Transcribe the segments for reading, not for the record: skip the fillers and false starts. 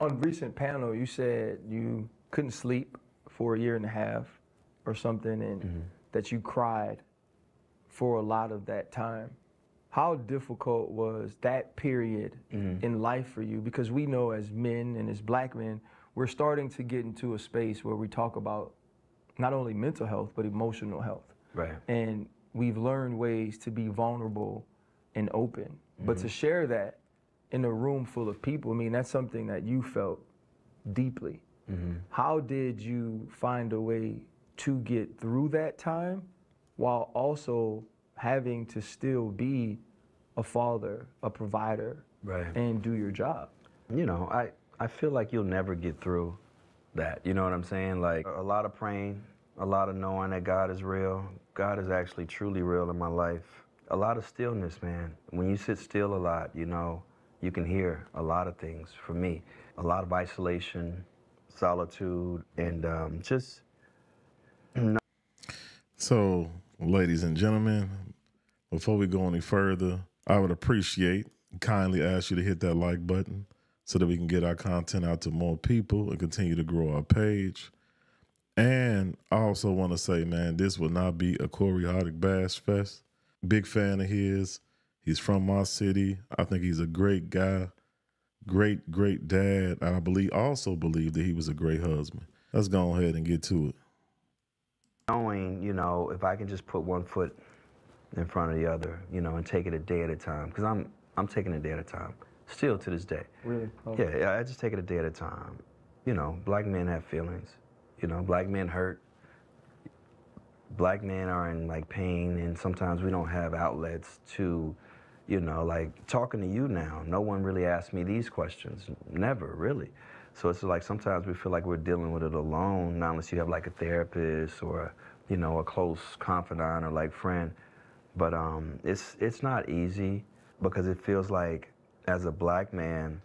On a recent panel, you said you couldn't sleep for a year and a half or something, and that you cried for a lot of that time. How difficult was that period in life for you? Because we know as men and as black men, we're starting to get into a space where we talk about not only mental health, but emotional health. Right. And we've learned ways to be vulnerable and open. But to share that in a room full of people, I mean, that's something that you felt deeply. How did you find a way to get through that time while also having to still be a father, a provider, Right. and do your job? You know, I feel like you'll never get through that. You know what I'm saying? Like a lot of praying, a lot of knowing that God is real. God is actually truly real in my life. A lot of stillness, man. When you sit still a lot, you know, you can hear a lot of things. For me, a lot of isolation, solitude, and just. So, ladies and gentlemen, before we go any further, I would appreciate, kindly ask you to hit that like button so that we can get our content out to more people and continue to grow our page. And I also want to say, man, this will not be a Cory Hardricts Bash Fest. Big fan of his. He's from my city. I think he's a great guy, great, great dad. And I also believe that he was a great husband. Let's go ahead and get to it. Knowing, you know, if I can just put one foot in front of the other, you know, and take it a day at a time, because I'm taking a day at a time, still to this day. Really? Oh. Yeah, I just take it a day at a time. You know, black men have feelings. You know, black men hurt. Black men are in like pain, and sometimes we don't have outlets to, you know, like talking to you now. No one really asks me these questions, never really. So it's like sometimes we feel like we're dealing with it alone, not unless you have like a therapist or, you know, a close confidant or like friend. But it's not easy because it feels like as a black man,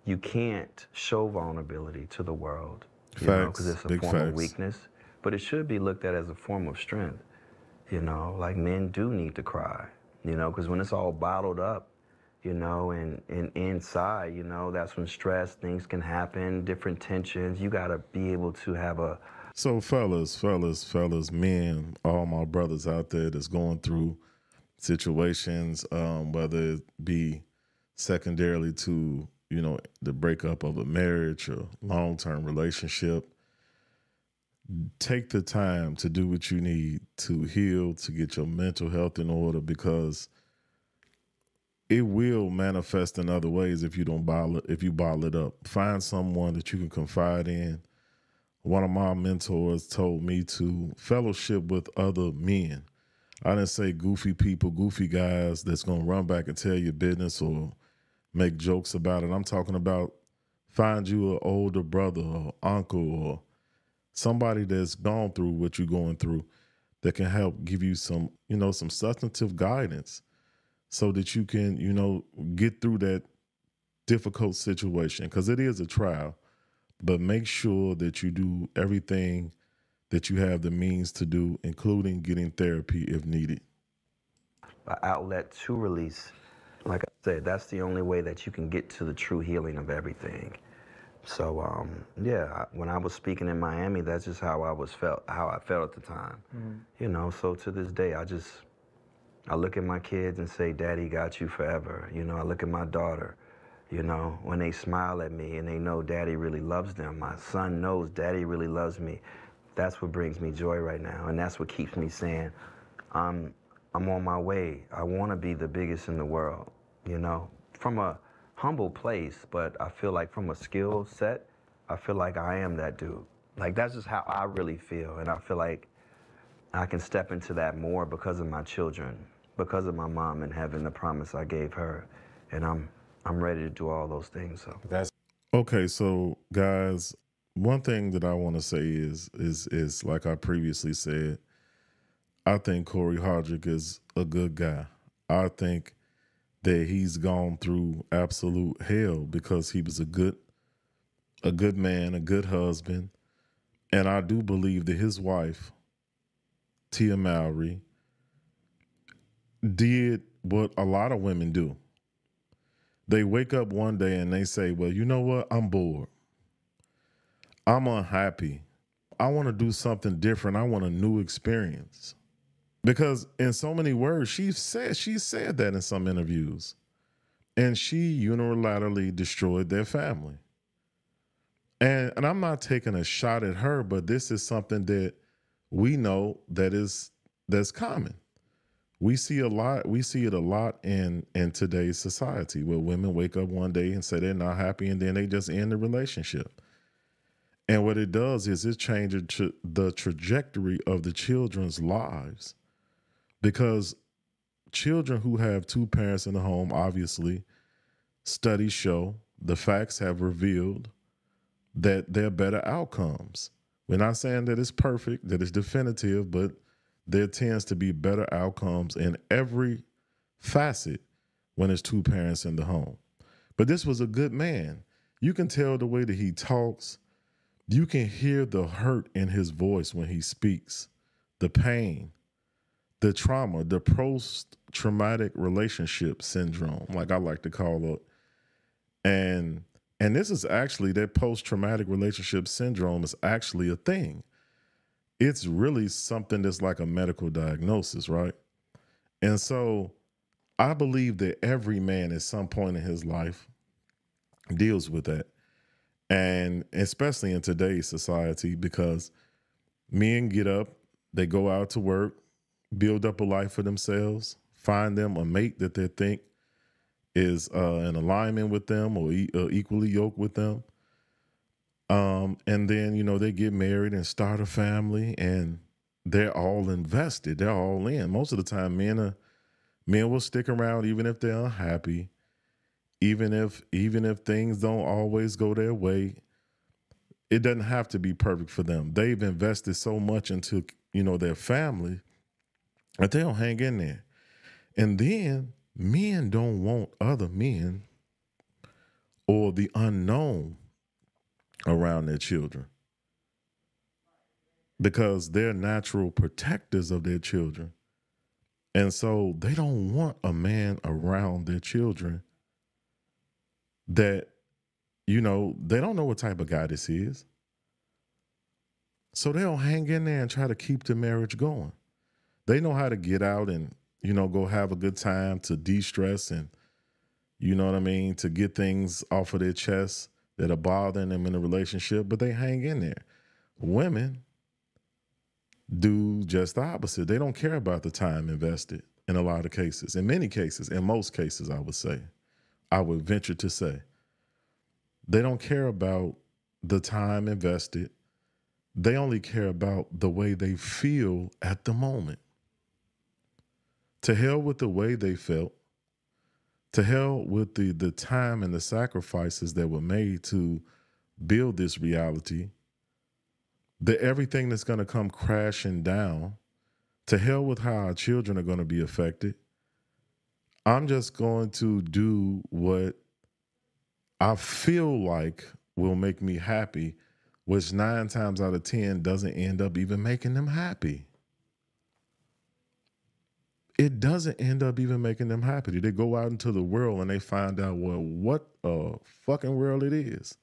you can't show vulnerability to the world, you know, because it's a form of weakness. But it should be looked at as a form of strength, you know, like men do need to cry, you know, because when it's all bottled up, you know, and inside, you know, that's when stress, things can happen, different tensions. You got to be able to have a. So fellas, men, all my brothers out there that's going through situations, whether it be secondarily to, you know, the breakup of a marriage or long-term relationship, take the time to do what you need to heal, to get your mental health in order, because it will manifest in other ways if you bottle it up. Find someone that you can confide in. One of my mentors told me to fellowship with other men. I didn't say goofy people, goofy guys that's going to run back and tell your business or make jokes about it. I'm talking about find you an older brother or uncle or somebody that's gone through what you're going through that can help give you some, you know, some substantive guidance so that you can, you know, get through that difficult situation, because it is a trial. But make sure that you do everything that you have the means to do, including getting therapy if needed. An outlet to release. Like I said, that's the only way that you can get to the true healing of everything. So yeah, when I was speaking in Miami, that's just how I felt at the time. You know, so to this day, I look at my kids and say, Daddy got you forever. You know, I look at my daughter, you know, when they smile at me and they know Daddy really loves them. My son knows Daddy really loves me. That's what brings me joy right now, and that's what keeps me saying, I'm on my way. I want to be the biggest in the world, you know, from a humble place, but I feel like from a skill set, I feel like I am that dude. Like, that's just how I really feel, and I feel like I can step into that more because of my children, because of my mom and having the promise I gave her, and I'm ready to do all those things. So that's okay. So guys, one thing that I want to say is like I previously said, I think Cory Hardricts is a good guy. I think that he's gone through absolute hell because he was a good man, a good husband, and I do believe that his wife, Tia Mowry, did what a lot of women do. they wake up one day and they say, well, you know what? I'm bored. I'm unhappy. I want to do something different. I want a new experience. Because in so many words, she said that in some interviews. And she unilaterally destroyed their family. And I'm not taking a shot at her, but this is something that we know that's common. We see it a lot in today's society where women wake up one day and say they're not happy and then they just end the relationship. And what it does is it changes the trajectory of the children's lives, because children who have two parents in the home, obviously, studies show, the facts have revealed that there are better outcomes. We're not saying that it's perfect, that it's definitive, but there tends to be better outcomes in every facet when it's two parents in the home. But this was a good man. You can tell the way that he talks. You can hear the hurt in his voice when he speaks, the pain, the trauma, the post-traumatic relationship syndrome, like I like to call it. And this is actually, that post-traumatic relationship syndrome is actually a thing. It's really something that's like a medical diagnosis, right? And so I believe that every man at some point in his life deals with that. And especially in today's society, because men get up, they go out to work, build up a life for themselves, find them a mate that they think is in alignment with them or equally yoked with them. And then, you know, they get married and start a family and they're all invested. They're all in. Most of the time, men will stick around even if they're unhappy, even if things don't always go their way. It doesn't have to be perfect for them. They've invested so much into, you know, their family that they don't hang in there. And then men don't want other men or the unknown around their children, because they're natural protectors of their children. And so they don't want a man around their children that, you know, they don't know what type of guy this is. So they'll hang in there and try to keep the marriage going. They know how to get out and, you know, go have a good time to de-stress and, you know what I mean, to get things off of their chest that are bothering them in a relationship, but they hang in there. Women do just the opposite. They don't care about the time invested in a lot of cases. In many cases, in most cases, I would venture to say, they don't care about the time invested. They only care about the way they feel at the moment. To hell with the way they felt. To hell with the time and the sacrifices that were made to build this reality. Everything that's going to come crashing down. To hell with how our children are going to be affected. I'm just going to do what I feel like will make me happy, which 9 times out of 10 doesn't end up even making them happy. It doesn't end up even making them happy. They go out into the world and they find out, well, what a fucking world it is.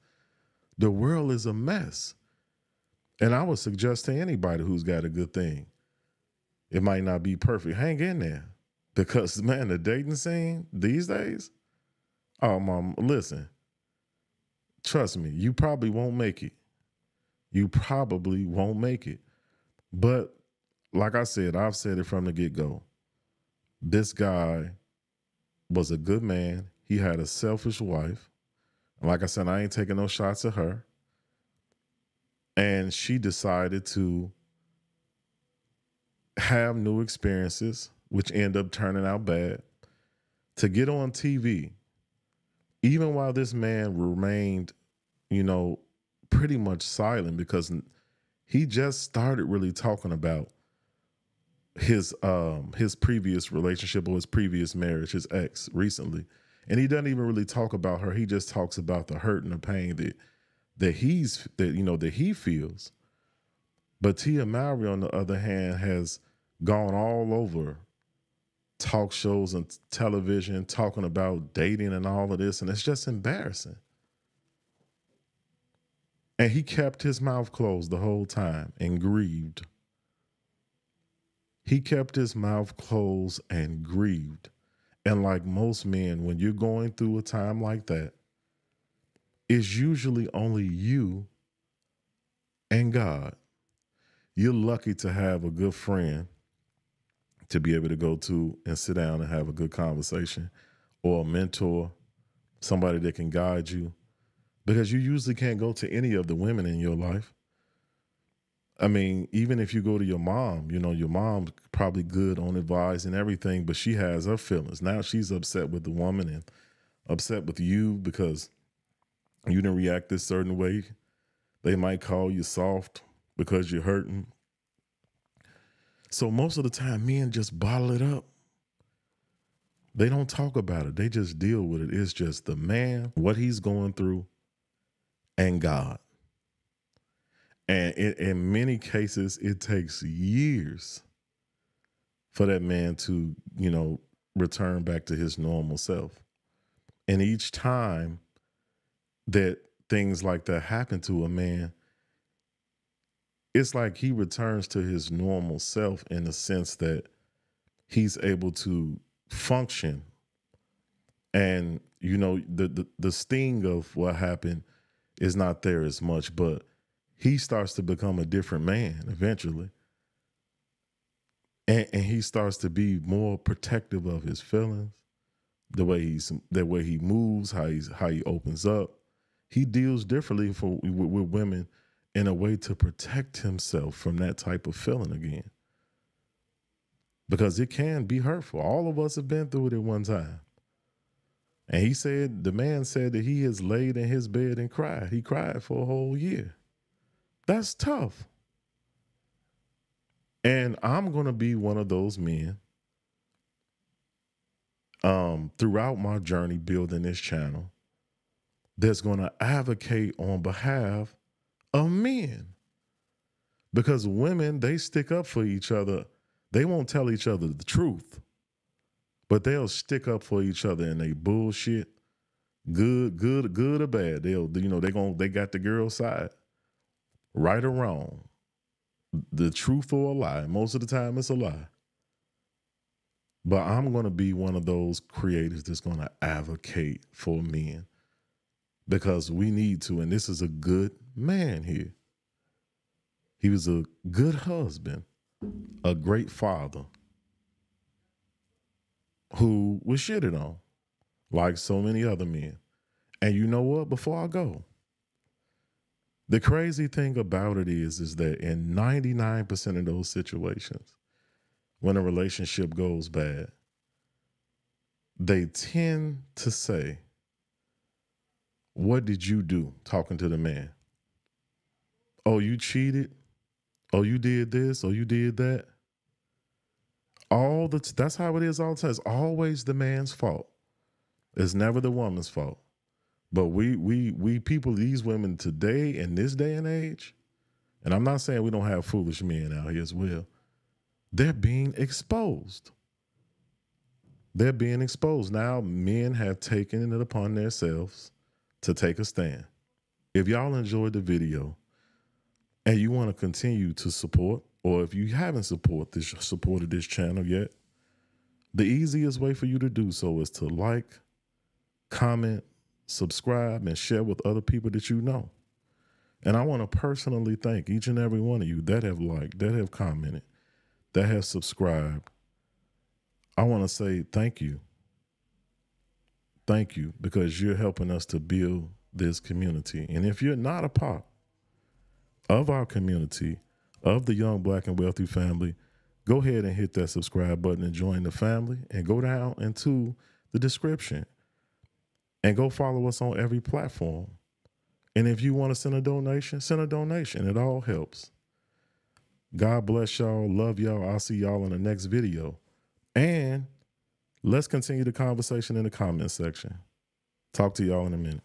The world is a mess. And I would suggest to anybody who's got a good thing, it might not be perfect, hang in there. Because, man, the dating scene these days, oh, mom, listen, trust me, you probably won't make it. You probably won't make it. But like I said, I've said it from the get-go. This guy was a good man. He had a selfish wife. And like I said, I ain't taking no shots at her. And she decided to have new experiences, which end up turning out bad, to get on TV, even while this man remained, you know, pretty much silent, because he just started really talking about his previous relationship or his previous marriage, his ex, recently. And he doesn't even really talk about her. He just talks about the hurt and the pain that he feels. But Tia Mowry, on the other hand, has gone all over talk shows and television talking about dating and all of this, and it's just embarrassing. And he kept his mouth closed the whole time and grieved. He kept his mouth closed and grieved. And like most men, when you're going through a time like that, it's usually only you and God. You're lucky to have a good friend to be able to go to and sit down and have a good conversation, or a mentor, somebody that can guide you, because you usually can't go to any of the women in your life. I mean, even if you go to your mom, you know, your mom's probably good on advice and everything, but she has her feelings. Now she's upset with the woman and upset with you because you didn't react this certain way. They might call you soft because you're hurting. So most of the time, men just bottle it up. They don't talk about it. They just deal with it. It's just the man, what he's going through, and God. And in many cases, it takes years for that man to, you know, return back to his normal self. And each time that things like that happen to a man, it's like he returns to his normal self in the sense that he's able to function. And, you know, the sting of what happened is not there as much, but he starts to become a different man eventually. And he starts to be more protective of his feelings, the way he moves, how he opens up. He deals differently with women in a way to protect himself from that type of feeling again. Because it can be hurtful. All of us have been through it at one time. And the man said that he has laid in his bed and cried. He cried for a whole year. That's tough. And I'm going to be one of those men throughout my journey building this channel that's going to advocate on behalf of men. Because women, they stick up for each other. They won't tell each other the truth, but they'll stick up for each other in they bullshit, good or bad. They got the girl side, right or wrong, the truth or a lie. Most of the time it's a lie. But I'm going to be one of those creators that's going to advocate for men, because we need to. And this is a good man here. He was a good husband, a great father who was shitted on like so many other men. And you know what? Before I go, the crazy thing about it is that in 99% of those situations, when a relationship goes bad, they tend to say, "What did you do?" Talking to the man. "Oh, you cheated. Oh, you did this. Oh, you did that." That's how it is all the time. It's always the man's fault. It's never the woman's fault. But we people, these women today, in this day and age, and I'm not saying we don't have foolish men out here as well, they're being exposed. They're being exposed. Now men have taken it upon themselves to take a stand. If y'all enjoyed the video and you want to continue to support, or if you haven't supported this channel yet, the easiest way for you to do so is to like, comment, subscribe, and share with other people that you know. And I want to personally thank each and every one of you that have liked, that have commented, that have subscribed. I want to say thank you. Thank you, because you're helping us to build this community. And if you're not a part of our community, of the Young Black and Wealthy family, go ahead and hit that subscribe button and join the family, and go down into the description and go follow us on every platform. And if you want to send a donation, send a donation. It all helps. God bless y'all. Love y'all. I'll see y'all in the next video. And let's continue the conversation in the comment section. Talk to y'all in a minute.